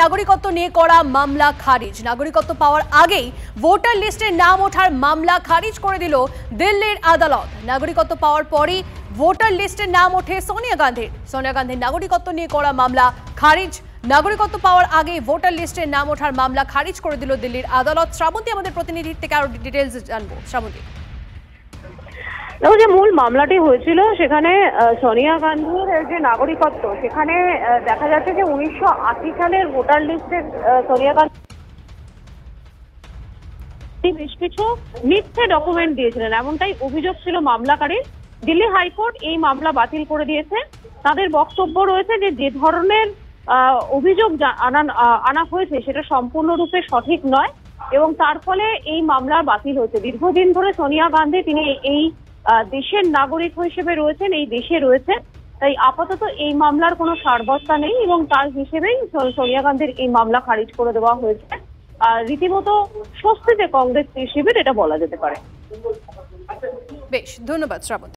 নাগরিকত্ব নিয়ে করা মামলা খারিজ। নাগরিকত্ব পাওয়ার আগেই ভোটার লিস্টে নাম ওঠার মামলা খারিজ করে দিল দিল্লির আদালত। নাগরিকত্ব পাওয়ার পরই ভোটার লিস্টে নাম ওঠে সোনিয়া গান্ধীর নাগরিকত্ব নিয়ে করা মামলা খারিজ। নাগরিকত্ব পাওয়ার আগে ভোটার লিস্টে নাম ওঠার মামলা খারিজ করে দিল দিল্লির আদালত। শ্রাবন্তী আমাদের প্রতিনিধির থেকে আরো ডিটেইলস জানবো। শ্রাবন্তী, যে মূল মামলাটি হয়েছিল সেখানে সোনিয়া গান্ধীর যে নাগরিকত্ব, সেখানে দেখা যাচ্ছে যে 1980 সালের ভোটার লিস্টে সোনিয়া গান্ধী বেশ কিছু মিথ্যে ডকুমেন্ট দিয়েছিলেন, এমনটাই অভিযোগ ছিল মামলাকারীর। দিল্লি হাইকোর্ট এই মামলা বাতিল করে দিয়েছে। তাদের বক্তব্য রয়েছে যে যে ধরনের অভিযোগ আনা হয়েছে সেটা সম্পূর্ণরূপে সঠিক নয় এবং তার ফলে এই মামলা বাতিল হয়েছে। দীর্ঘদিন ধরে সোনিয়া গান্ধী তিনি এই দেশের নাগরিক হিসেবে রয়েছেন, এই দেশে রয়েছে, তাই আপাতত এই মামলার কোনো সারবত্তা নেই এবং তার হিসেবেই সোনিয়া গান্ধীর এই মামলা খারিজ করে দেওয়া হয়েছে। রীতিমতো স্বস্তিতে কংগ্রেস শিবির, এটা বলা যেতে পারে। বেশ, ধন্যবাদ শ্রাবন্তী।